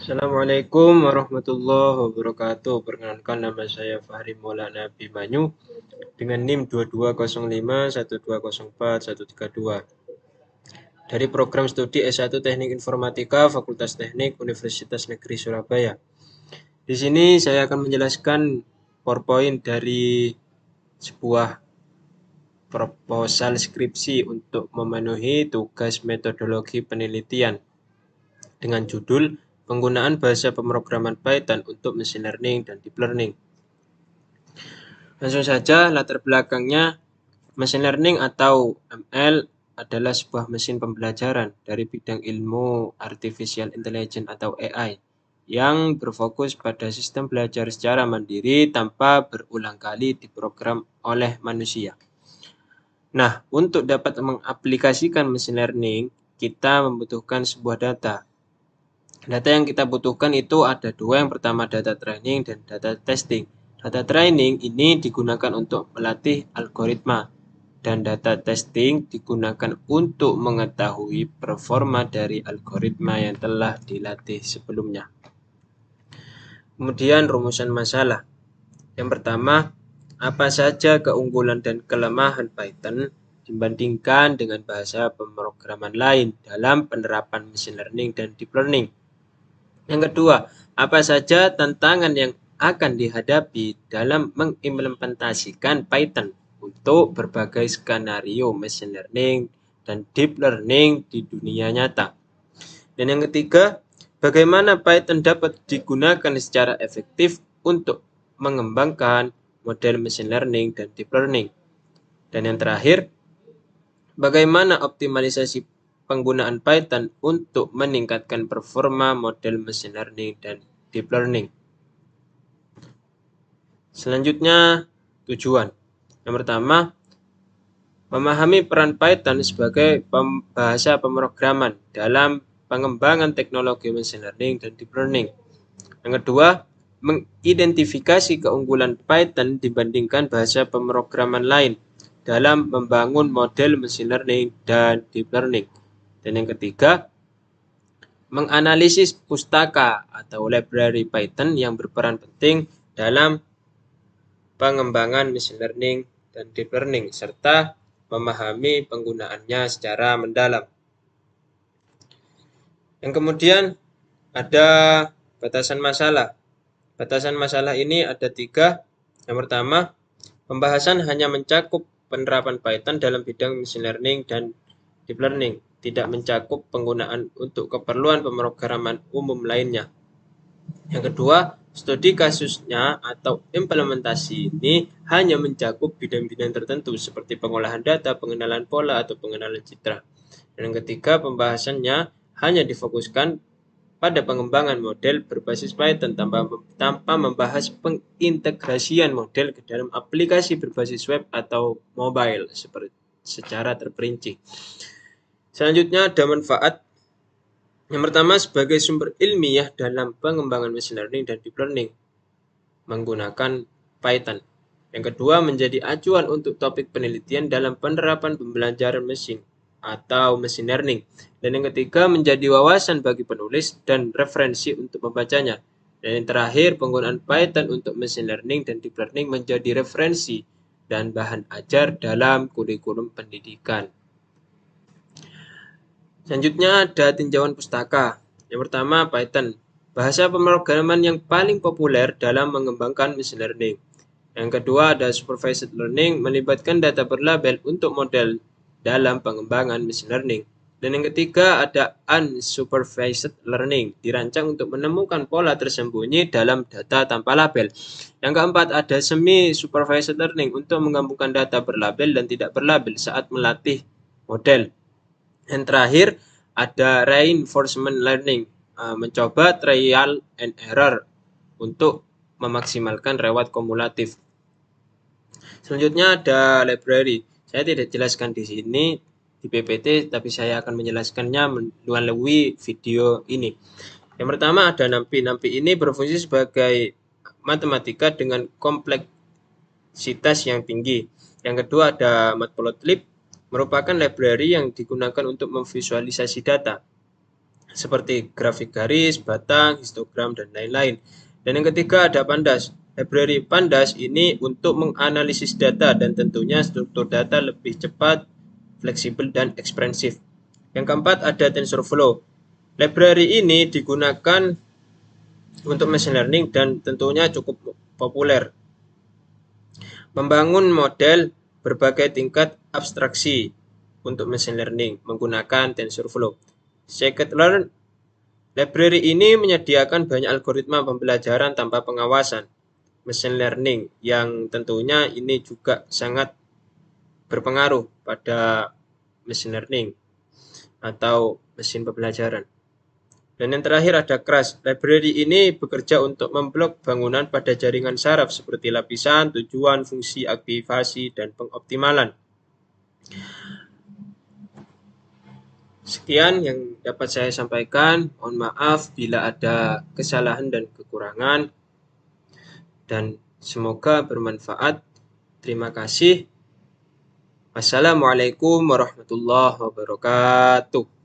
Assalamualaikum warahmatullahi wabarakatuh. Perkenalkan, nama saya Fahri Maulana Abimanyu dengan NIM 220512041132 dari program studi S1 Teknik Informatika Fakultas Teknik Universitas Negeri Surabaya. Di sini saya akan menjelaskan PowerPoint dari sebuah proposal skripsi untuk memenuhi tugas metodologi penelitian dengan judul penggunaan bahasa pemrograman Python untuk machine learning dan deep learning. Langsung saja, latar belakangnya, machine learning atau ML adalah sebuah mesin pembelajaran dari bidang ilmu artificial intelligence atau AI yang berfokus pada sistem belajar secara mandiri tanpa berulang kali diprogram oleh manusia. Nah, untuk dapat mengaplikasikan machine learning, kita membutuhkan sebuah data. Data yang kita butuhkan itu ada dua, yang pertama data training dan data testing. Data training ini digunakan untuk melatih algoritma dan data testing digunakan untuk mengetahui performa dari algoritma yang telah dilatih sebelumnya. Kemudian rumusan masalah. Yang pertama, apa saja keunggulan dan kelemahan Python dibandingkan dengan bahasa pemrograman lain dalam penerapan machine learning dan deep learning? Yang kedua, apa saja tantangan yang akan dihadapi dalam mengimplementasikan Python untuk berbagai skenario machine learning dan deep learning di dunia nyata? Dan yang ketiga, bagaimana Python dapat digunakan secara efektif untuk mengembangkan model machine learning dan deep learning? Dan yang terakhir, bagaimana optimalisasi penggunaan Python untuk meningkatkan performa model machine learning dan deep learning? Selanjutnya, tujuan. Yang pertama, memahami peran Python sebagai bahasa pemrograman dalam pengembangan teknologi machine learning dan deep learning. Yang kedua, mengidentifikasi keunggulan Python dibandingkan bahasa pemrograman lain dalam membangun model machine learning dan deep learning. Dan yang ketiga, menganalisis pustaka atau library Python yang berperan penting dalam pengembangan machine learning dan deep learning, serta memahami penggunaannya secara mendalam. Yang kemudian ada batasan masalah. Batasan masalah ini ada 3. Yang pertama, pembahasan hanya mencakup penerapan Python dalam bidang machine learning dan deep learning, tidak mencakup penggunaan untuk keperluan pemrograman umum lainnya. Yang kedua, studi kasusnya atau implementasi ini hanya mencakup bidang-bidang tertentu seperti pengolahan data, pengenalan pola, atau pengenalan citra. Dan yang ketiga, pembahasannya hanya difokuskan pada pengembangan model berbasis Python tanpa membahas pengintegrasian model ke dalam aplikasi berbasis web atau mobile secara terperinci. Selanjutnya ada manfaat. Yang pertama, sebagai sumber ilmiah dalam pengembangan machine learning dan deep learning menggunakan Python. Yang kedua, menjadi acuan untuk topik penelitian dalam penerapan pembelajaran mesin atau machine learning. Dan yang ketiga, menjadi wawasan bagi penulis dan referensi untuk membacanya. Dan yang terakhir, penggunaan Python untuk machine learning dan deep learning menjadi referensi dan bahan ajar dalam kurikulum pendidikan. Selanjutnya ada tinjauan pustaka. Yang pertama, Python, bahasa pemrograman yang paling populer dalam mengembangkan machine learning. Yang kedua ada supervised learning, melibatkan data berlabel untuk model dalam pengembangan machine learning. Dan yang ketiga ada unsupervised learning, dirancang untuk menemukan pola tersembunyi dalam data tanpa label. Yang keempat ada semi supervised learning, untuk menggabungkan data berlabel dan tidak berlabel saat melatih model. Yang terakhir ada reinforcement learning, mencoba trial and error untuk memaksimalkan reward kumulatif. Selanjutnya ada library. Saya tidak jelaskan di sini di PPT, tapi saya akan menjelaskannya melalui video ini. Yang pertama ada NumPy. NumPy ini berfungsi sebagai matematika dengan kompleksitas yang tinggi. Yang kedua ada Matplotlib, merupakan library yang digunakan untuk memvisualisasi data. seperti grafik garis, batang, histogram, dan lain-lain. Dan yang ketiga ada Pandas. Library Pandas ini untuk menganalisis data dan tentunya struktur data lebih cepat, fleksibel, dan eksprensif. Yang keempat ada TensorFlow. Library ini digunakan untuk machine learning dan tentunya cukup populer. Membangun model berbagai tingkat abstraksi untuk machine learning menggunakan TensorFlow. Scikit-learn library ini menyediakan banyak algoritma pembelajaran tanpa pengawasan machine learning yang tentunya ini juga sangat berpengaruh pada machine learning atau mesin pembelajaran. Dan yang terakhir ada Crash. Library ini bekerja untuk memblok bangunan pada jaringan saraf seperti lapisan, tujuan, fungsi, aktivasi, dan pengoptimalan. Sekian yang dapat saya sampaikan. Mohon maaf bila ada kesalahan dan kekurangan. Dan semoga bermanfaat. Terima kasih. Wassalamualaikum warahmatullahi wabarakatuh.